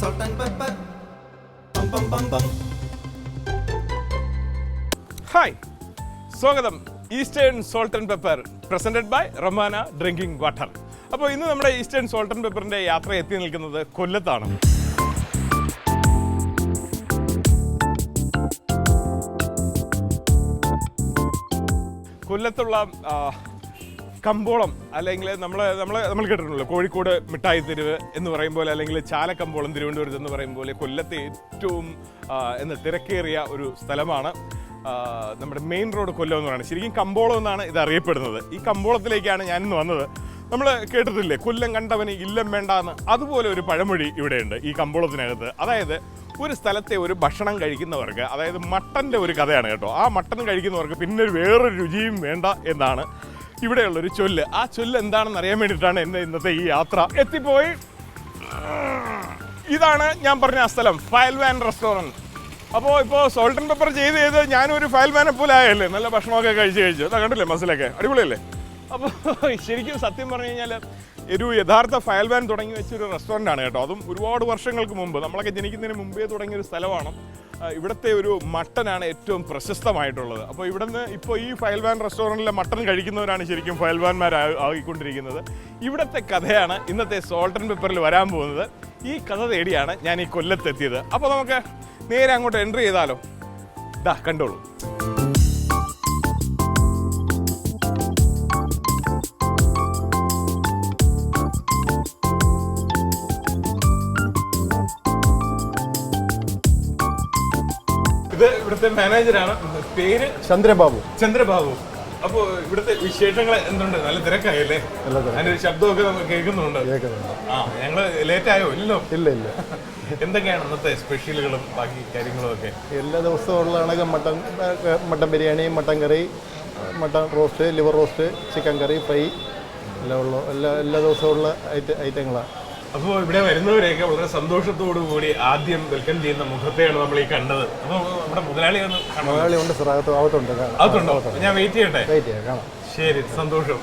salt and pepper. Pum pum pum pum. Hi, സ്വാഗതം Eastern salt and pepper presented by Romana drinking water. അപ്പോൾ ഇന്ന് നമ്മുടെ eastern salt and പെപ്പറിൻ്റെ യാത്ര എത്തി നിൽക്കുന്നത് കൊല്ലത്താണ്. കൊല്ലത്തുള്ള കമ്പോളം അല്ലെങ്കിൽ നമ്മൾ കേട്ടിട്ടുണ്ടല്ലോ, കോഴിക്കോട് മിഠായി തെരുവ് എന്ന് പറയും പോലെ, അല്ലെങ്കിൽ ചാലക്കമ്പോളം തിരുവനന്തപുരത്ത് എന്ന് പറയും പോലെ കൊല്ലത്തെ ഏറ്റവും തിരക്കേറിയ ഒരു സ്ഥലമാണ് നമ്മുടെ മെയിൻ റോഡ് കൊല്ലം എന്ന് പറയുന്നത്. ശരിക്കും കമ്പോളം എന്നാണ് ഇത് അറിയപ്പെടുന്നത്. ഈ കമ്പോളത്തിലേക്കാണ് ഞാനിന്ന് വന്നത്. നമ്മൾ കേട്ടിട്ടില്ലേ, കൊല്ലം കണ്ടവന് ഇല്ലം വേണ്ട എന്ന്? അതുപോലെ ഒരു പഴമൊഴി ഇവിടെയുണ്ട് ഈ കമ്പോളത്തിനകത്ത്. അതായത് ഒരു സ്ഥലത്തെ ഒരു ഭക്ഷണം കഴിക്കുന്നവർക്ക്, അതായത് മട്ടൻ്റെ ഒരു കഥയാണ് കേട്ടോ. ആ മട്ടൻ കഴിക്കുന്നവർക്ക് പിന്നെ വേറൊരു രുചിയും വേണ്ട എന്നാണ് ഇവിടെയുള്ളൊരു ചൊല്ല്. ആ ചൊല്ല് എന്താണെന്ന് അറിയാൻ വേണ്ടിയിട്ടാണ് എൻ്റെ ഇന്നത്തെ ഈ യാത്ര. എത്തിപ്പോയി, ഇതാണ് ഞാൻ പറഞ്ഞ ആ സ്ഥലം, ഫയൽവാൻ റെസ്റ്റോറൻറ്റ്. അപ്പോൾ സോൾട്ട് ആൻഡ് പെപ്പർ ചെയ്ത് ഞാനൊരു ഫയൽവാനെ പോലെ ആയല്ലേ, നല്ല ഭക്ഷണമൊക്കെ കഴിച്ച് അതാ കണ്ടില്ലേ, മസിലൊക്കെ അടിപൊളിയല്ലേ. അപ്പോൾ ശരിക്കും സത്യം പറഞ്ഞു കഴിഞ്ഞാൽ ഒരു യഥാർത്ഥ ഫയൽവാൻ തുടങ്ങി വെച്ചൊരു റെസ്റ്റോറൻ്റാണ് കേട്ടോ. അതും ഒരുപാട് വർഷങ്ങൾക്ക് മുമ്പ്, നമ്മളൊക്കെ ജനിക്കുന്നതിന് മുമ്പേ തുടങ്ങിയൊരു സ്ഥലമാണ്. ഇവിടുത്തെ ഒരു മട്ടനാണ് ഏറ്റവും പ്രശസ്തമായിട്ടുള്ളത്. അപ്പോൾ ഇവിടുന്ന് ഇപ്പോൾ ഈ ഫയൽവാൻ റെസ്റ്റോറൻറ്റിലെ മട്ടൻ കഴിക്കുന്നവരാണ് ശരിക്കും ഫയൽവാന്മാരായിക്കൊണ്ടിരിക്കുന്നത്. ഇവിടുത്തെ കഥയാണ് ഇന്നത്തെ സോൾട്ട് ആൻഡ് പെപ്പറിൽ വരാൻ പോകുന്നത്. ഈ കഥ തേടിയാണ് ഞാൻ ഈ കൊല്ലത്തെത്തിയത്. അപ്പോൾ നമുക്ക് നേരെ അങ്ങോട്ട് എൻട്രി ചെയ്താലോ. ദാ കണ്ടോളൂ. ഇത് ഇവിടുത്തെ മാനേജറാണ്, പേര് ചന്ദ്രബാബു. അപ്പോൾ ഇവിടുത്തെ വിശേഷങ്ങൾ എന്തുണ്ട്? നല്ല തിരക്കായല്ലേ? അതിന്റെ ഒരു ശബ്ദമൊക്കെ നമുക്ക് കേൾക്കുന്നുണ്ട്. ഞങ്ങള് ലേറ്റ് ആയോ? ഇല്ലല്ലോ. ഇല്ല. എന്തൊക്കെയാണ് ഇന്നത്തെ സ്പെഷ്യലുകളും ബാക്കി കാര്യങ്ങളും ഒക്കെ? എല്ലാ ദിവസവും ഉള്ളതാണെങ്കിൽ mutton biryani, mutton curry, mutton roast, liver roast, chicken curry, fry എല്ലാം ഉള്ള എല്ലാ ദിവസവും ഉള്ള ഐറ്റങ്ങളാണ്. അപ്പോൾ ഇവിടെ വരുന്നവരെയൊക്കെ വളരെ സന്തോഷത്തോടു കൂടി ആദ്യം വെൽക്കം ചെയ്യുന്ന മുഖത്തെയാണ് നമ്മൾ ഈ കണ്ടത്. അപ്പോൾ നമ്മുടെ മുതലാളി ഉണ്ട് സാർ, അകത്തുണ്ടോ? ഞാൻ വെയിറ്റ് ചെയ്യട്ടെ. കാണാം. ശരി, സന്തോഷം.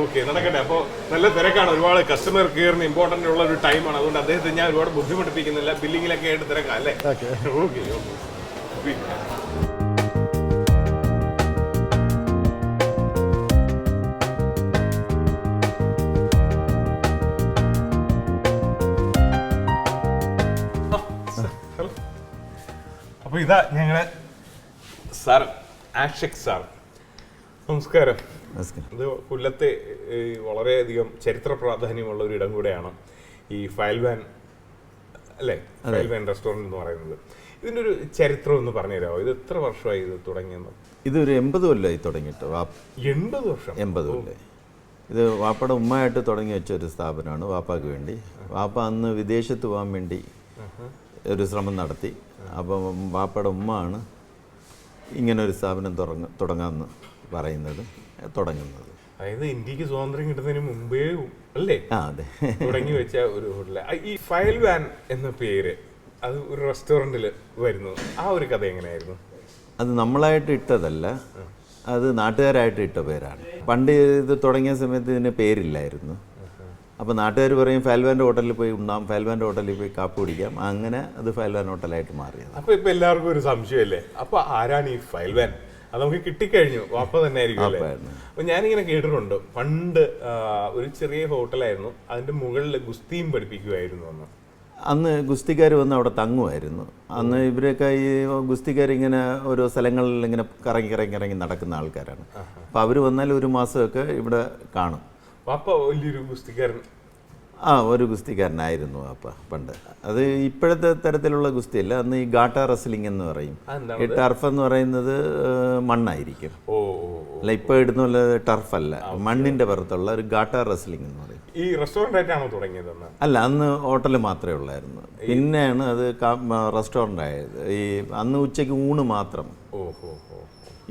ഓക്കെ, നടക്കട്ടെ. അപ്പോൾ നല്ല തിരക്കാണ്, ഒരുപാട് കസ്റ്റമർ കെയറിന് ഇമ്പോർട്ടൻ്റ് ഉള്ള ഒരു ടൈമാണ്. അതുകൊണ്ട് അദ്ദേഹത്തെ ഞാൻ ഒരുപാട് ബുദ്ധിമുട്ടിപ്പിക്കുന്നില്ല. ബില്ലിങ്ങിലൊക്കെ ആയിട്ട് തിരക്കാം അല്ലേ? ഓക്കെ. അപ്പോൾ ഇതാ ഞങ്ങളുടെ സാർ, ആഷിഖ് സാർ. നമസ്കാരം. ഇത് കൊല്ലത്തെ വളരെയധികം ചരിത്ര പ്രാധാന്യമുള്ള ഒരു ഇടം കൂടെയാണ് ഈ ഫയൽവാൻ അല്ലേ, ഫയൽവാൻ റെസ്റ്റോറൻറ്റ് എന്ന് പറയുന്നത്. ഇതിൻ്റെ ഒരു ചരിത്രം ഒന്ന് പറഞ്ഞു തരാമോ? ഇത് എത്ര വർഷമായി ഇത് തുടങ്ങിയെന്ന്? ഇതൊരു 80 കൊല്ലമായി തുടങ്ങിയിട്ട്. 80 വർഷം? 80 കൊല്ലമായി. ഇത് വാപ്പയുടെ ഉമ്മയായിട്ട് തുടങ്ങി വെച്ച ഒരു സ്ഥാപനമാണ്. വാപ്പാക്ക് വേണ്ടി, വാപ്പ അന്ന് വിദേശത്ത് പോകാൻ വേണ്ടി ഒരു ശ്രമം നടത്തി. അപ്പം വാപ്പയുടെ ഉമ്മയാണ് ഇങ്ങനൊരു സ്ഥാപനം തുടങ്ങാമെന്ന് പറയുന്നത്, തുടങ്ങുന്നത്. അതായത് ഇന്ത്യക്ക് സ്വാതന്ത്ര്യം കിട്ടുന്നതിന് മുമ്പേ അല്ലേ അതെ, തുടങ്ങി വെച്ച ഒരു ഹോട്ടല്. ഈ ഫയൽവാൻ എന്ന പേര് അത് ഒരു റെസ്റ്റോറൻറ്റിൽ വരുന്നു, ആ ഒരു കഥ എങ്ങനെയായിരുന്നു? അത് നമ്മളായിട്ട് ഇട്ടതല്ല, അത് നാട്ടുകാരായിട്ട് ഇട്ട പേരാണ്. പണ്ട് ഇത് തുടങ്ങിയ സമയത്ത് ഇതിന് പേരില്ലായിരുന്നു. അപ്പോൾ നാട്ടുകാർ പറയും ഫയൽവാൻ്റെ ഹോട്ടലിൽ പോയി ഉണ്ടാകും, ഫയൽവാൻ്റെ ഹോട്ടലിൽ പോയി കാപ്പി കുടിക്കാം. അങ്ങനെ അത് ഫയൽവാൻ ഹോട്ടലായിട്ട് മാറിയത്. അപ്പോൾ ഇപ്പോൾ എല്ലാവർക്കും ഒരു സംശയമല്ലേ, അപ്പോൾ ആരാണ് ഈ ഫയൽവാൻ? അത് നമുക്ക് കിട്ടിക്കഴിഞ്ഞു, വാപ്പ തന്നെ ആയിരിക്കും അല്ലേ? അപ്പോൾ ഞാനിങ്ങനെ കേട്ടിട്ടുണ്ട്, പണ്ട് ഒരു ചെറിയ ഹോട്ടലായിരുന്നു, അതിൻ്റെ മുകളിൽ ഗുസ്തിയും പഠിപ്പിക്കുമായിരുന്നു. അന്ന് ഗുസ്തിക്കാർ വന്ന് അവിടെ തങ്ങുമായിരുന്നു. അന്ന് ഇവരൊക്കെ ഈ ഗുസ്തിക്കാരിങ്ങനെ ഓരോ സ്ഥലങ്ങളിൽ ഇങ്ങനെ കറങ്ങി നടക്കുന്ന ആൾക്കാരാണ്. അപ്പോൾ അവർ വന്നാൽ ഒരു മാസമൊക്കെ ഇവിടെ കാണും. വാപ്പ വലിയൊരു ഗുസ്തിക്കാരൻ? ഒരു ഗുസ്തിക്കാരനായിരുന്നു വാപ്പ പണ്ട്. അത് ഇപ്പോഴത്തെ തരത്തിലുള്ള ഗുസ്തിയല്ല, അന്ന് ഈ ഗാട്ട റെസ്ലിംഗ് എന്ന് പറയും. ഈ ടർഫ് എന്ന് പറയുന്നത് മണ്ണായിരിക്കും. അല്ല, ഇപ്പോൾ ഇടുന്ന ടർഫല്ല, മണ്ണിന്റെ പുറത്തുള്ള ഒരു ഗാട്ട റെസ്ലിംഗ് എന്ന് പറയും. ഈ റെസ്റ്റോറൻ്റ് ആയിട്ടാണോ തുടങ്ങിയത്? അല്ല, അന്ന് ഹോട്ടൽ മാത്രമേ ഉള്ളായിരുന്നു. പിന്നെയാണ് അത് റെസ്റ്റോറൻ്റ് ആയത്. ഈ അന്ന് ഉച്ചയ്ക്ക് ഊണ് മാത്രം.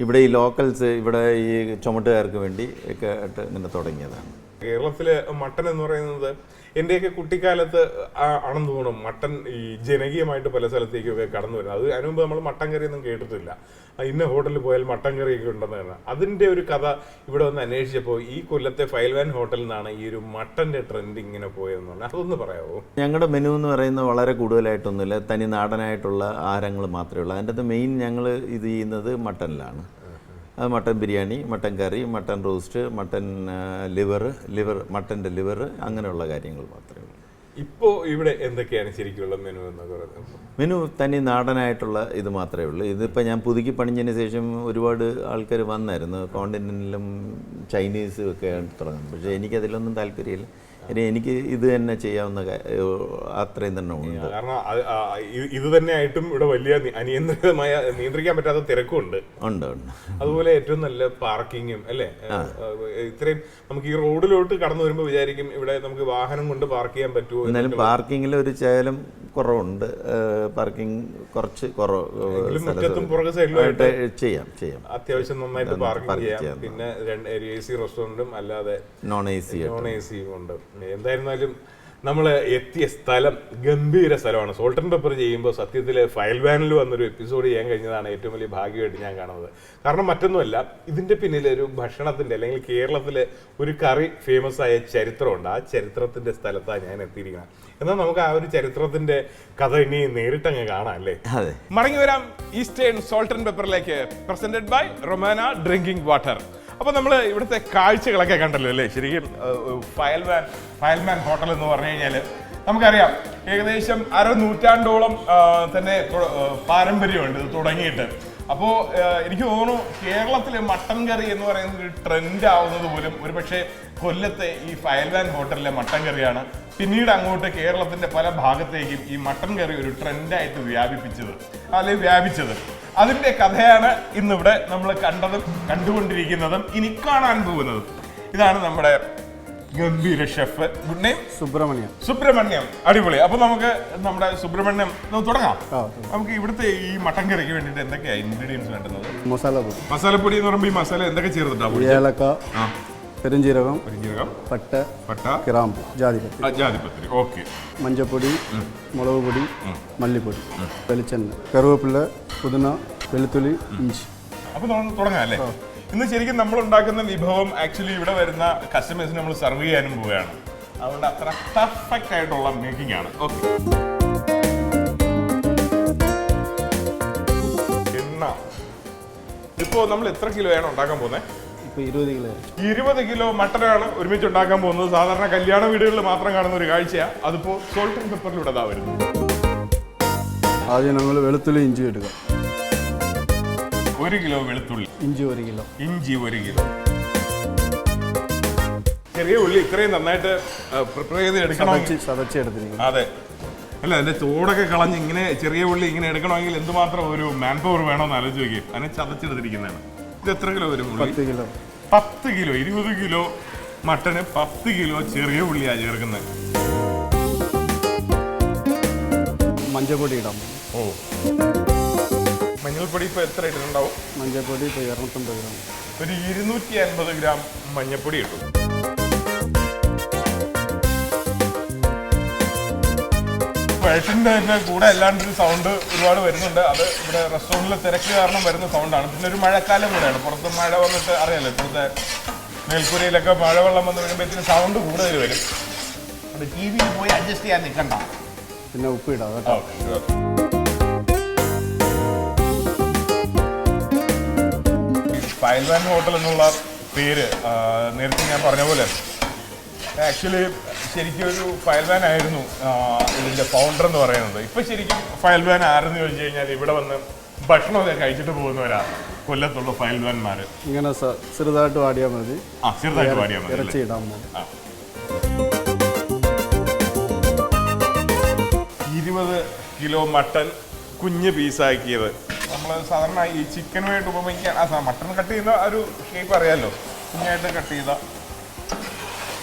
ഇവിടെ ഈ ലോക്കൽസ്, ഇവിടെ ഈ ചുമട്ടുകാർക്ക് വേണ്ടി ഒക്കെ ആയിട്ട് ഇങ്ങനെ തുടങ്ങിയതാണ്. കേരളത്തിലെ മട്ടൻ എന്ന് പറയുന്നത് എൻ്റെയൊക്കെ കുട്ടിക്കാലത്ത് ആണെന്ന് തോന്നുന്നു മട്ടൻ ഈ ജനകീയമായിട്ട് പല സ്ഥലത്തേക്കൊക്കെ കടന്നു വരുന്നത്. അത് അതിനുമുമ്പ് നമ്മൾ മട്ടൻ കറിയൊന്നും കേട്ടിട്ടില്ല. ഇന്ന ഹോട്ടലിൽ പോയാൽ മട്ടൻ കറിയൊക്കെ ഉണ്ടെന്ന് പറഞ്ഞാൽ അതിൻ്റെ ഒരു കഥ ഇവിടെ വന്ന് അന്വേഷിച്ചപ്പോൾ ഈ കൊല്ലത്തെ ഫയൽവാൻ ഹോട്ടലിൽ നിന്നാണ് ഈ ഒരു മട്ടൻ്റെ ട്രെൻഡ് ഇങ്ങനെ പോയതെന്ന് പറഞ്ഞാൽ അതൊന്ന് പറയാമോ? ഞങ്ങളുടെ മെനു എന്ന് പറയുന്നത് വളരെ കൂടുതലായിട്ടൊന്നുമില്ല, തനി നാടനായിട്ടുള്ള ആഹാരങ്ങൾ മാത്രമേ ഉള്ളൂ. അതിൻ്റെ അകത്ത് മെയിൻ ഞങ്ങൾ ഇത് ചെയ്യുന്നത് മട്ടനിലാണ്. അത് mutton biryani, mutton curry, mutton roast, mutton liver മട്ടൻ്റെ ലിവർ, അങ്ങനെയുള്ള കാര്യങ്ങൾ മാത്രമേ ഉള്ളൂ. ഇപ്പോൾ ഇവിടെ എന്തൊക്കെയാണ് ശരിക്കുള്ള മെനു എന്നൊക്കെ പറയുന്നത്? മെനു തനി നാടനായിട്ടുള്ള ഇത് മാത്രമേ ഉള്ളൂ. ഇതിപ്പോൾ ഞാൻ പുതുക്കി പണിഞ്ഞതിന് ശേഷം ഒരുപാട് ആൾക്കാർ വന്നായിരുന്നു, കോണ്ടിനെൻ്റലും ചൈനീസും ഒക്കെ തുടങ്ങുന്നത്. പക്ഷേ എനിക്കതിലൊന്നും താല്പര്യമില്ല. എനിക്ക് ഇത് തന്നെ ചെയ്യാവുന്ന അത്രയും തന്നെ ഉണ്ട്. കാരണം ഇത് തന്നെ ആയിട്ടും ഇവിടെ വലിയ അനിയന്ത്രിതമായ നിയന്ത്രിക്കാൻ പറ്റാത്ത തിരക്കുണ്ട്. ഉണ്ട്. അതുപോലെ ഏറ്റവും നല്ല പാർക്കിങ്ങും അല്ലേ? ഇത്രയും നമുക്ക് ഈ റോഡിലോട്ട് കടന്നു വരുമ്പോൾ വിചാരിക്കും ഇവിടെ നമുക്ക് വാഹനം കൊണ്ട് പാർക്ക് ചെയ്യാൻ പറ്റുമോ. എന്നാലും പാർക്കിങ്ങിൽ ഒരു ശകലം കുറവുണ്ട്. പാർക്കിംഗ് കുറച്ച് മുറ്റത്തും പുറകെ സൈഡിലുമായിട്ട് ചെയ്യാം. അത്യാവശ്യം നന്നായിട്ട് പാർക്കിംഗ് ചെയ്യാം. പിന്നെ AC റെസ്റ്റോറൻറ്റും അല്ലാതെ നോൺ AC ഉണ്ട്. എന്തായിരുന്നാലും നമ്മൾ എത്തിയ സ്ഥലം ഗംഭീര സ്ഥലമാണ്. സോൾട്ട് ആൻഡ് പെപ്പർ ചെയ്യുമ്പോൾ സത്യത്തിൽ ഫയൽവാനിൽ വന്നൊരു എപ്പിസോഡ് ചെയ്യാൻ കഴിഞ്ഞതാണ് ഏറ്റവും വലിയ ഭാഗ്യമായിട്ട് ഞാൻ കാണുന്നത്. കാരണം മറ്റൊന്നുമല്ല, ഇതിൻ്റെ പിന്നിൽ ഒരു ഭക്ഷണത്തിൻ്റെ അല്ലെങ്കിൽ കേരളത്തിലെ ഒരു കറി ഫേമസ് ആയ ചരിത്രമുണ്ട്. ആ ചരിത്രത്തിൻ്റെ സ്ഥലത്താണ് ഞാൻ എത്തിയിരിക്കുന്നത്. എന്നാൽ നമുക്ക് ആ ഒരു ചരിത്രത്തിന്റെ കഥ ഇനി നേരിട്ടങ്ങ് കാണാം അല്ലേ? മടങ്ങി വരാം ഈസ്റ്റേൺ സോൾട്ട് ആൻഡ് പെപ്പറിലേക്ക്. Presented by Romana drinking water. അപ്പൊ നമ്മൾ ഇവിടുത്തെ കാഴ്ചകളൊക്കെ കണ്ടല്ലോ അല്ലേ? ശരിക്കും ഫയൽമാൻ ഹോട്ടൽ എന്ന് പറഞ്ഞു കഴിഞ്ഞാൽ നമുക്കറിയാം ഏകദേശം നൂറ്റാണ്ടോളം തന്നെ പാരമ്പര്യമുണ്ട് ഇത് തുടങ്ങിയിട്ട്. അപ്പോൾ എനിക്ക് തോന്നുന്നു കേരളത്തിലെ മട്ടൻ കറി എന്ന് പറയുന്നത് ഒരു ട്രെൻഡ് ആവുന്നത് പോലും ഒരു പക്ഷേ കൊല്ലത്തെ ഈ ഫയൽവാൻ ഹോട്ടലിലെ മട്ടൻ കറിയാണ്. പിന്നീട് അങ്ങോട്ട് കേരളത്തിന്റെ പല ഭാഗത്തേക്കും ഈ മട്ടൻ കറി ഒരു ട്രെൻഡായിട്ട് വ്യാപിച്ചത്. അതിന്റെ കഥയാണ് ഇന്നിവിടെ നമ്മൾ കണ്ടതും കണ്ടുകൊണ്ടിരിക്കുന്നതും ഇനി കാണാൻ പോകുന്നതും. ഇതാണ് നമ്മുടെ ഗംഭീര ഷെഫ്. Good name? സുബ്രഹ്മണ്യം. അടിപൊളി. അപ്പൊ നമുക്ക് നമ്മുടെ സുബ്രഹ്മണ്യം തുടങ്ങാം. നമുക്ക് ഇവിടുത്തെ ഈ മട്ടൻ കറിക്ക് വേണ്ടിട്ട് എന്തൊക്കെയാണ് ഇൻഗ്രീഡിയൻസ് വേണ്ടുന്നത്? മസാലപ്പൊടി എന്ന് പറയുമ്പോൾ ഈ മസാല എന്തൊക്കെ ചേർത്തിട്ടാ? പെരുംജീരകം, പട്ട, ഗ്രാമ്പു, ജാതിപത്രി. ഓക്കെ. മഞ്ഞപ്പൊടി, മുളക് പൊടി, മല്ലിപ്പൊടി, വെളിച്ചെണ്ണ, കറിവേപ്പില, പുതിന, വെളുത്തുള്ളി, ഇഞ്ചി. അപ്പൊ തുടങ്ങാം അല്ലേ? ഇന്ന് ശരിക്കും നമ്മൾ ഉണ്ടാക്കുന്ന വിഭവം ആക്ച്വലി ഇവിടെ വരുന്ന കസ്റ്റമേഴ്സിന് നമ്മൾ സർവ് ചെയ്യാനും പോവുകയാണ്. അതുകൊണ്ട് അത്ര പെർഫെക്റ്റ് ആയിട്ടുള്ള മേക്കിംഗ് ആണ്. ഓക്കെ. എണ്ണ ഇപ്പോ നമ്മൾ എത്ര കിലോയാണ് ഉണ്ടാക്കാൻ പോകുന്നത്? 20 കിലോ മട്ടനാണ് ഒരുമിച്ച് ഉണ്ടാക്കാൻ പോകുന്നത്. സാധാരണ കല്യാണ വീടുകളിൽ മാത്രം കാണുന്ന ഒരു കാഴ്ചയാണ്. അതിപ്പോ സോൾട്ട് ആൻഡ് പെപ്പറിലൂടെ വരുന്നു. ആദ്യം നമ്മൾ വെളുത്തുള്ളി ഇഞ്ചി എടുക്കുക. 1 കിലോ വെളുത്തുള്ളി, ഇഞ്ചി 1 കിലോ, ഇഞ്ചി 1 കിലോ. ചെറിയ ഉള്ളി ഇത്രയും നന്നായിട്ട് പ്രിപ്പയർ ചെയ്ത് എടുക്കണം. ചതച്ചെടുത്തിരിക്കുന്നു. അതെ. അല്ല, അതിന്റെ തോടൊക്കെ കളഞ്ഞ് ഇങ്ങനെ ചെറിയ ഉള്ളി ഇങ്ങനെ എടുക്കണമെങ്കിൽ എന്തുമാത്രം ഒരു മാൻ പവർ വേണമെന്ന് ആലോചിച്ച് നോക്കി. അതിനെ ചതച്ചെടുത്തിരിക്കുന്നതാണ്. ഇത് എത്ര കിലോ വരും? 10 kilo. 10 kilo. 20 kilo mutton 10 kilo ചെറിയ ഉള്ളിയാണ് ചേർക്കുന്നത്. മഞ്ഞൾപ്പൊടി ഇടാം. ഓ, മഞ്ഞൾപ്പൊടി ഇപ്പൊ എത്ര ഇട്ടിട്ടുണ്ടാവും? മഞ്ഞൾപ്പൊടി ഇപ്പൊ 250 ഗ്രാം. ഒരു 250 ഗ്രാം മഞ്ഞൾപ്പൊടി ഇട്ടു. വയറ്റിന്റെ തന്നെ കൂടെ അല്ലാണ്ട് സൗണ്ട് ഒരുപാട് വരുന്നുണ്ട്. അത് ഇവിടെ റെസ്റ്റോറൻറ്റിലെ തിരക്ക് കാരണം വരുന്ന സൗണ്ടാണ്. പിന്നെ ഒരു മഴക്കാലം കൂടെയാണ്. പുറത്ത് മഴ വന്നിട്ട് അറിയാലോ, ഇപ്പോഴത്തെ മേൽക്കൂരയിലൊക്കെ മഴവെള്ളം വന്ന് വരുമ്പോഴത്തേന് സൗണ്ട് കൂടുതൽ വരും. അത് TV പോയി അഡ്ജസ്റ്റ് ചെയ്യാൻ നിൽക്കണ്ട. പിന്നെ ഉപ്പ് ഇടാം കേട്ടോ. ഫയൽവാൻ ഹോട്ടൽ എന്നുള്ള പേര് നേരത്തെ ഞാൻ പറഞ്ഞ പോലെ ആക്ച്വലി ശരിക്കും ഒരു ഫയൽവാൻ ആയിരുന്നു ഇതിൻ്റെ ഫൗണ്ടർ എന്ന് പറയുന്നത്. ഇപ്പം ശരിക്കും ഫയൽവാൻ ആരെന്ന് ചോദിച്ചു കഴിഞ്ഞാൽ ഇവിടെ വന്ന് ഭക്ഷണമൊക്കെ കഴിച്ചിട്ട് പോകുന്നവരാ കൊല്ലത്തുള്ള ഫയൽവാൻമാർ. ഇങ്ങനെ ചെറുതായിട്ട് വാടിയാൽ മതി. ചെറുതായിട്ട് വാടിയാൽ മതി. ഇറച്ചി ഇടാൻ മതി. 20 കിലോ മട്ടൻ കുഞ്ഞ് പീസാക്കിയത്. നമ്മൾ സാധാരണ ഈ ചിക്കനുമായിട്ട് ഉപയോഗിക്കാൻ മട്ടൺ കട്ട് ചെയ്യുന്ന ഒരു ഷേപ്പ് അറിയാമല്ലോ, കുഞ്ഞായിട്ട് കട്ട് ചെയ്ത.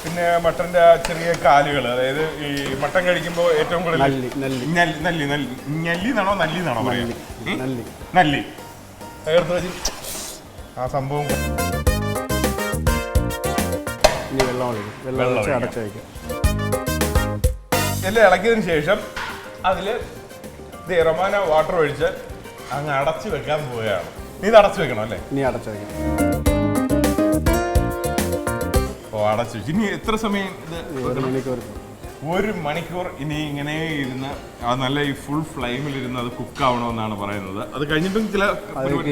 പിന്നെ മട്ടൻ്റെ ചെറിയ കാലുകൾ, അതായത് ഈ മട്ടൻ കഴിക്കുമ്പോൾ ഏറ്റവും കൂടുതൽ നല്ലിന്നാണോ പറയുക? നല്ലി ചേർത്ത് വെച്ച് ആ സംഭവം. ഇനി വെള്ളം ഒഴിക്കും. വെള്ളം ഒഴിച്ച് അടച്ചു വയ്ക്കും. എല്ലാം ഇളക്കിയതിന് ശേഷം അതിൽ റൊമാന വാട്ടർ ഒഴിച്ച് അങ്ങ് അടച്ചു വെക്കാൻ പോവുകയാണ്. നീ ഇത് അടച്ചു വെക്കണം അല്ലേ? ഇനി അടച്ചു വയ്ക്കും. ഓ, അടച്ചു വെച്ചു. ഇനി എത്ര സമയം ഇത്? 1 മണിക്കൂർ. 1 മണിക്കൂർ ഇനി ഇങ്ങനെ ഇരുന്ന് നല്ല ഈ ഫുൾ ഫ്ലെയിമിലിരുന്ന് അത് കുക്ക് ആവണമെന്നാണ് പറയുന്നത്. അത് കഴിഞ്ഞിട്ടും ചില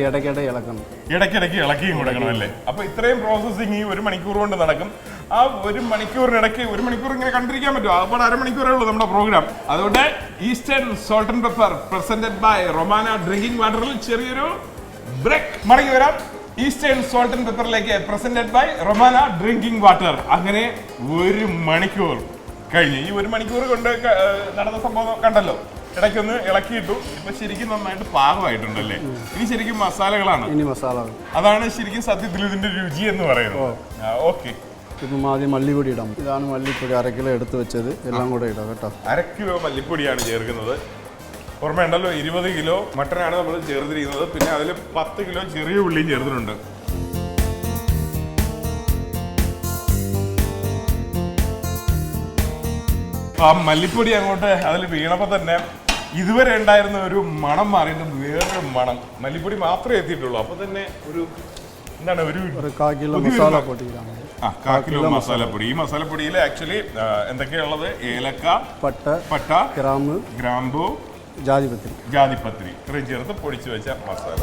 ഇടയ്ക്കിടെ ഇളക്കണം. ഇടയ്ക്കിടയ്ക്ക് ഇളക്കിയും കൊടുക്കണം അല്ലേ? അപ്പൊ ഇത്രയും പ്രോസസ്സിങ് ഈ 1 മണിക്കൂർ കൊണ്ട് നടക്കും. ആ 1 മണിക്കൂറിനിടയ്ക്ക് 1 മണിക്കൂർ ഇങ്ങനെ കണ്ടിരിക്കാൻ പറ്റും. അപ്പോൾ അരമണിക്കൂറേ ഉള്ളൂ നമ്മുടെ പ്രോഗ്രാം. അതുകൊണ്ട് eastern salt and pepper presented by Romana drinking വാട്ടറിൽ ചെറിയൊരു ബ്രേക്ക്. മടങ്ങി വരാം. ഈസ്റ്റേൺ സോൾട്ട് ആൻഡ് പെപ്പറിലേക്ക് presented by Romana drinking water. അങ്ങനെ 1 മണിക്കൂർ കഴിഞ്ഞു. ഈ 1 മണിക്കൂർ കൊണ്ട് നടന്ന സംഭവം കണ്ടല്ലോ. ഇടയ്ക്കൊന്ന് ഇളക്കിയിട്ടു. ഇപ്പൊ ശരിക്കും നന്നായിട്ട് പാകമായിട്ടുണ്ടല്ലേ? ഇനി ശരിക്കും മസാലകളാണ്. ഇനി മസാല അതാണ് ശരിക്കും സത്യത്തിൽ ഇതിന്റെ രുചി എന്ന് പറയുന്നത്. ഓക്കെ, ഇപ്പം ആദ്യം മല്ലിപ്പൊടി ഇടാം. ഇതാണ് മല്ലിപ്പൊടി. 1/2 കിലോ എടുത്ത് വെച്ചത്. എല്ലാം കൂടെ ഇടാം കേട്ടോ. 1/2 കിലോ മല്ലിപ്പൊടിയാണ് ചേർക്കുന്നത്. ഓർമ്മയുണ്ടല്ലോ, 20 കിലോ മട്ടനാണ് നമ്മൾ ചേർത്തിരിക്കുന്നത്. പിന്നെ അതിൽ 10 കിലോ ചെറിയ ഉള്ളിയും ചേർത്തിട്ടുണ്ട്. ആ മല്ലിപ്പൊടി അങ്ങോട്ട് അതിൽ വീണപ്പോൾ തന്നെ ഇതുവരെ ഉണ്ടായിരുന്ന ഒരു മണം മാറിയിട്ട് വേറൊരു മണം. മല്ലിപ്പൊടി മാത്രമേ എത്തിയിട്ടുള്ളൂ. അപ്പൊ തന്നെ ഒരു എന്താണ് ഒരു 1/4 കിലോ മസാലപ്പൊടി. 1/4 കിലോ മസാലപ്പൊടി. ഈ മസാലപ്പൊടിയിൽ ആക്ച്വലി എന്തൊക്കെയുള്ളത്? ഏലക്ക, പട്ട, ഗ്രാമ്പു, ജാതിപത്രി ഇത്രയും ചേർത്ത് പൊടിച്ചു വെച്ച മസാല.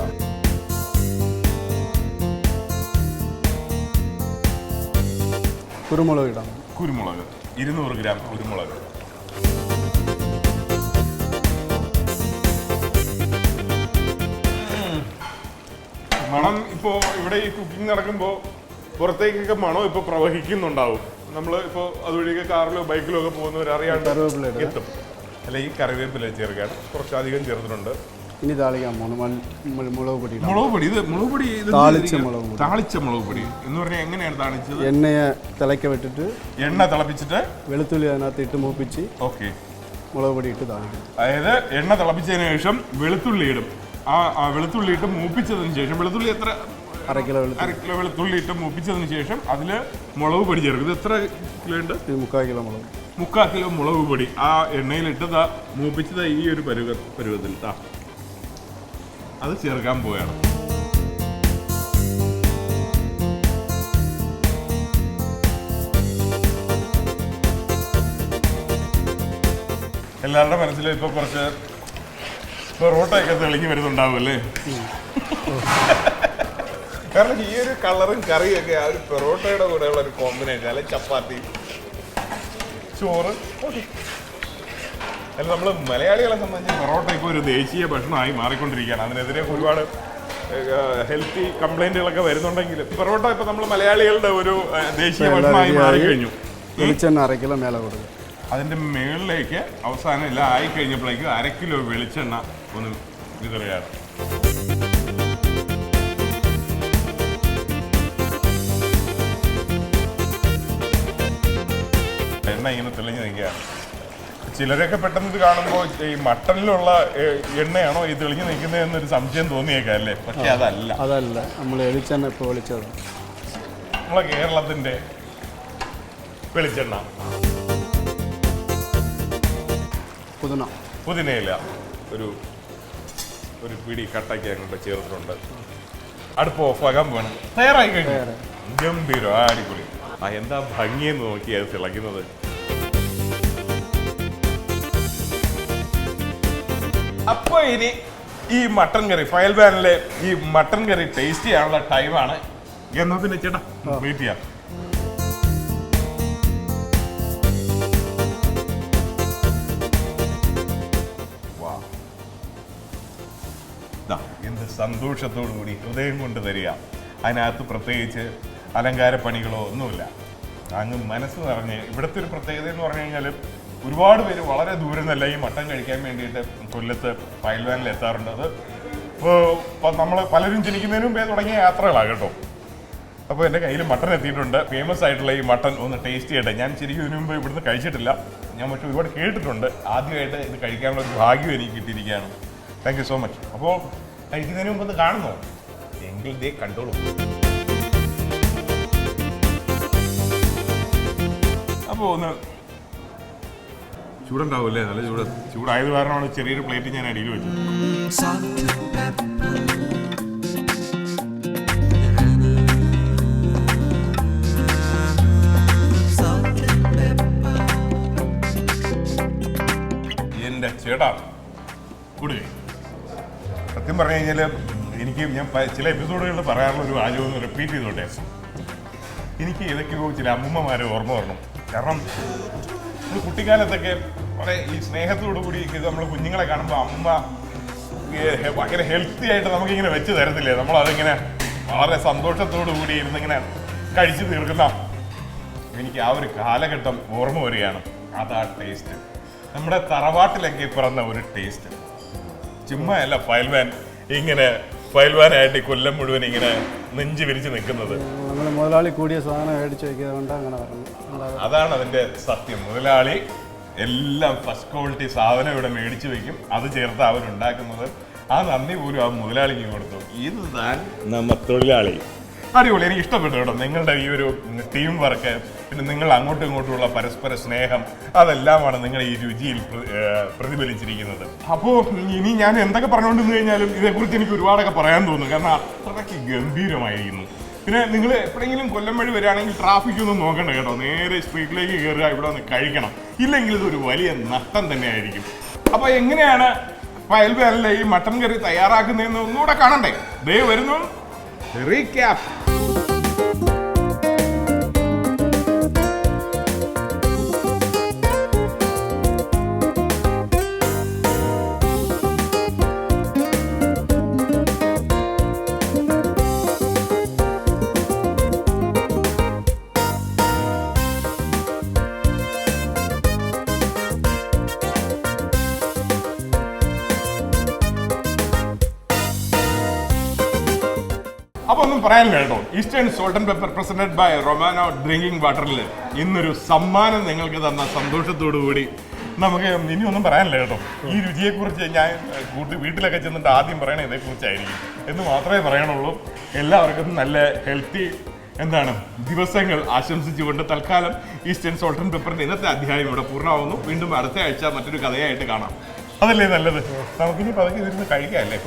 കുരുമുളക് ഇടാം. കുരുമുളക് 200 ഗ്രാം കുരുമുളക്. മണം ഇപ്പോൾ ഇവിടെ ഈ കുക്കിംഗ് നടക്കുമ്പോൾ പുറത്തേക്കൊക്കെ മണം ഇപ്പോൾ പ്രവഹിക്കുന്നുണ്ടാവും. നമ്മൾ ഇപ്പോൾ അതുവഴിയൊക്കെ കാറിലോ ബൈക്കിലോ ഒക്കെ പോകുന്നവർ അറിയാണ്ട് എത്തും. അല്ല, ഈ കറിവേപ്പില ചേർക്കാൻ കുറച്ചധികം ചേർത്തിട്ടുണ്ട്. ഇനി താളിക്കാൻ മുളക് പൊടി. താളിച്ച മുളക് പൊടി എന്ന് പറഞ്ഞാൽ എങ്ങനെയാണ് താളിച്ചത്? എണ്ണയെ തിളയ്ക്ക് എണ്ണ തിളപ്പിച്ചിട്ട് വെളുത്തുള്ളി അതിനകത്ത് ഇട്ട് മൂപ്പിച്ച് ഓക്കെ മുളക് പൊടി ഇട്ട് താളിക്കും. അതായത് എണ്ണ തിളപ്പിച്ചതിന് ശേഷം വെളുത്തുള്ളി ഇടും. ആ വെളുത്തുള്ളി ഇട്ട് മൂപ്പിച്ചതിന് ശേഷം വെളുത്തുള്ളി 1/2 കിലോ വെളുത്തുള്ളി ഇട്ട് മൂപ്പിച്ചതിന് ശേഷം അതിൽ മുളക് പൊടി ചേർക്കും. ഇത് എത്ര കിലോ ഉണ്ട്? 3/4 കിലോ മുളക്. 3/4 കിലോ മുളക് പൊടി ആ എണ്ണയിലിട്ട് മൂപ്പിച്ചത് ഈ ഒരു പരുവത്തിൽ അത് ചേർക്കാൻ പോവുകയാണ്. എല്ലാവരുടെ മനസ്സിലും ഇപ്പൊ കുറച്ച് പൊറോട്ടയൊക്കെ തെളിഞ്ഞു വരുന്നുണ്ടാവും അല്ലേ? കാരണം ഈ ഒരു കളറും കറിയൊക്കെ ആ ഒരു പൊറോട്ടയുടെ കൂടെയുള്ള ഒരു കോമ്പിനേഷൻ, അല്ലെ ചപ്പാത്തി, ചോറ്. അല്ല, നമ്മൾ മലയാളികളെ സംബന്ധിച്ച് പൊറോട്ട ഇപ്പോൾ ഒരു ദേശീയ ഭക്ഷണമായി മാറിക്കൊണ്ടിരിക്കുകയാണ്. അതിനെതിരെ ഒരുപാട് ഹെൽത്തി കംപ്ലൈന്റുകളൊക്കെ വരുന്നുണ്ടെങ്കിലും പൊറോട്ട ഇപ്പൊ നമ്മൾ മലയാളികളുടെ ഒരു ദേശീയ ഭക്ഷണമായി മാറിക്കഴിഞ്ഞു. 1/2 കിലോ മേലെ കൊടുക്കും. അതിന്റെ മേളിലേക്ക് അവസാനം എല്ലാം ആയി കഴിഞ്ഞപ്പോഴേക്കും 1/2 കിലോ വെളിച്ചെണ്ണ ഒന്ന് വിതറുകയാണ്. എണ്ണ ഇങ്ങനെ തെളിഞ്ഞു നിൽക്കുകയാണ്. ചിലരൊക്കെ പെട്ടെന്ന് ഇത് കാണുമ്പോൾ ഈ മട്ടനിലുള്ള എണ്ണയാണോ ഈ തെളിഞ്ഞു നിൽക്കുന്നത് എന്നൊരു സംശയം തോന്നിയേക്കാം അല്ലേ? പക്ഷെ അതല്ല, നമ്മൾ വെളിച്ചെണ്ണ ഇപ്പോൾ വിളിച്ചത് നമ്മളെ കേരളത്തിന്റെ വെളിച്ചെണ്ണ. പുതിനയില ഒരു പിടി കട്ടയ്ക്ക് അങ്ങോട്ട് ചേർത്തിട്ടുണ്ട്. അടുപ്പ് ഓഫാക്കാൻ വേണം. തയ്യാറായി കഴിഞ്ഞു. ഗംഭീരം, അടിപൊളി. എന്താ ഭംഗിയെന്ന് നോക്കി അത് തിളയ്ക്കുന്നത്. അപ്പൊ ഇനി ഈ മട്ടൻ കറി, ഫയൽവാനിലെ ഈ മട്ടൻ കറി ടേസ്റ്റ് ചെയ്യാനുള്ള ടൈമാണ്. എന്നാ പിന്നെ ചേട്ടാ വെയിറ്റ് ചെയ്യാം. എന്ത് സന്തോഷത്തോടു കൂടി ഹൃദയം കൊണ്ട് തരിക. അതിനകത്ത് പ്രത്യേകിച്ച് അലങ്കാര പണികളോ ഒന്നുമില്ല. അങ്ങ് മനസ്സ് നിറഞ്ഞ്. ഇവിടുത്തെ ഒരു പ്രത്യേകത എന്ന് പറഞ്ഞു കഴിഞ്ഞാൽ ഒരുപാട് പേര് വളരെ ദൂരം നിന്നല്ല ഈ മട്ടൻ കഴിക്കാൻ വേണ്ടിയിട്ട് കൊല്ലത്ത് ഫയൽവാനിൽ എത്താറുണ്ട്. അത് ഇപ്പോൾ നമ്മൾ പലരും ജനിക്കുന്നതിന് മുമ്പേ തുടങ്ങിയ യാത്രകളാണ് കേട്ടോ. അപ്പോൾ എൻ്റെ കയ്യിൽ മട്ടൻ എത്തിയിട്ടുണ്ട്. ഫേമസ് ആയിട്ടുള്ള ഈ മട്ടൻ ഒന്ന് ടേസ്റ്റ് ചെയ്യട്ടെ. ഞാൻ ശരിക്കും ഇതിനു മുമ്പ് ഇവിടുന്ന് കഴിച്ചിട്ടില്ല. ഞാൻ പക്ഷേ ഒരുപാട് കേട്ടിട്ടുണ്ട്. ആദ്യമായിട്ട് ഇത് കഴിക്കാനുള്ള ഒരു ഭാഗ്യം എനിക്ക് കിട്ടിയിരിക്കുകയാണ്. Thank you so much. അപ്പോൾ കഴിക്കുന്നതിന് മുമ്പ് ഒന്ന് കാണുന്നോ? എങ്കിൽ ഇതേ കണ്ടോളൂ. അപ്പോൾ ഒന്ന് ചൂടുണ്ടാവില്ലേ? നല്ല ചൂടായത് കാരണമാണ് ചെറിയൊരു പ്ലേറ്റ് ഞാൻ അടിയിൽ വെച്ചത്. എൻ്റെ ചേട്ടാ കൂടുകയെ സത്യം പറഞ്ഞു കഴിഞ്ഞാൽ ഞാൻ ചില എപ്പിസോഡുകളിൽ പറയാറുള്ള ഒരു വാചകം ഒന്ന് റിപ്പീറ്റ് ചെയ്തോട്ടെ. എനിക്ക് ഏതൊക്കെയോ ചില അമ്മൂമ്മമാരെ ഓർമ്മ വരണം. കാരണം കുട്ടിക്കാലത്തൊക്കെ വളരെ ഈ സ്നേഹത്തോടു കൂടി നമ്മൾ കുഞ്ഞുങ്ങളെ കാണുമ്പോൾ അമ്മ ഭയങ്കര ഹെൽത്തി ആയിട്ട് നമുക്കിങ്ങനെ വെച്ച് തരത്തില്ലേ? നമ്മളതിങ്ങനെ വളരെ സന്തോഷത്തോടു കൂടി ഇരുന്നിങ്ങനെ കഴിച്ചു തീർക്കുന്ന എനിക്ക് ആ ഒരു കാലഘട്ടം ഓർമ്മ വരികയാണ്. അതാ ടേസ്റ്റ്, നമ്മുടെ തറവാട്ടിലൊക്കെ പിറന്ന ഒരു ടേസ്റ്റ്. ചുമ്മായല്ല ഫയൽവാനായിട്ട് കൊല്ലം മുഴുവൻ ഇങ്ങനെ നെഞ്ചു വിരിച്ച് നിൽക്കുന്നത്. മുതലാളി കൂടിയ സാധനം മേടിച്ച് വെക്കുന്നത് അങ്ങനെ പറഞ്ഞു. അതാണ് അതിന്റെ സത്യം. മുതലാളി എല്ലാം ഫസ്റ്റ് ക്വാളിറ്റി സാധനം ഇവിടെ മേടിച്ചു വെക്കും. അത് ചേർത്ത് അവരുണ്ടാക്കുന്നത്. ആ നന്ദി പോലും ആ മുതലാളിക്ക് കൊടുത്തു. ഇത് താൻ നമ്മ തൊഴിലാളി. അടിപൊളി, എനിക്ക് ഇഷ്ടപ്പെട്ടു കേട്ടോ നിങ്ങളുടെ ഈ ഒരു ടീം വർക്ക്. പിന്നെ നിങ്ങൾ അങ്ങോട്ടും ഇങ്ങോട്ടുമുള്ള പരസ്പര സ്നേഹം, അതെല്ലാമാണ് നിങ്ങളുടെ ഈ രുചിയിൽ പ്രതിഫലിച്ചിരിക്കുന്നത്. അപ്പോൾ ഇനി ഞാൻ എന്തൊക്കെ പറഞ്ഞുകൊണ്ടിരുന്നു കഴിഞ്ഞാലും ഇതേക്കുറിച്ച് എനിക്ക് ഒരുപാടൊക്കെ പറയാൻ തോന്നുന്നു. കാരണം അത്രയ്ക്ക് ഗംഭീരമായിരിക്കുന്നു. പിന്നെ നിങ്ങൾ എപ്പോഴെങ്കിലും കൊല്ലം വഴി വരികയാണെങ്കിൽ ട്രാഫിക് ഒന്നും നോക്കണ്ട കേട്ടോ. നേരെ സ്ട്രീറ്റിലേക്ക് കയറുക, ഇവിടെ ഒന്ന് കഴിക്കണം. ഇല്ലെങ്കിൽ ഇതൊരു വലിയ നഷ്ടം തന്നെയായിരിക്കും. അപ്പോൾ എങ്ങനെയാണ് ഫയൽവാനിലെ ഈ മട്ടൻ കറി തയ്യാറാക്കുന്നതെന്ന് ഒന്നുകൂടെ കാണണ്ടേ? ദേ വരുന്നു റീക്യാപ്പ്. അപ്പൊ ഒന്നും പറയാനില്ല കേട്ടോ. Eastern salt and pepper presented by Romano drinking വാട്ടറിൽ ഇന്നൊരു സമ്മാനം നിങ്ങൾക്ക് തന്ന സന്തോഷത്തോടു കൂടി നമുക്ക് ഇനി ഒന്നും പറയാനില്ല കേട്ടോ. ഈ രുചിയെക്കുറിച്ച് ഞാൻ വീട്ടിലൊക്കെ ചെന്നിട്ട് ആദ്യം പറയണത് ഇതേക്കുറിച്ചായിരിക്കും എന്ന് മാത്രമേ പറയാനുള്ളൂ. എല്ലാവർക്കും നല്ല ഹെൽത്തി ദിവസങ്ങൾ ആശംസിച്ചുകൊണ്ട് തൽക്കാലം ഈസ്റ്റേൺ സോൾട്ട് ആൻഡ് പെപ്പറിന്റെ ഇന്നത്തെ അധ്യായം ഇവിടെ പൂർണ്ണമാവുന്നു. വീണ്ടും അടുത്ത ആഴ്ച മറ്റൊരു കഥയായിട്ട് കാണാം. അതല്ലേ നല്ലത്? നമുക്കിനി പതുക്കെ ഇരുന്ന് കഴിക്കാമല്ലേ?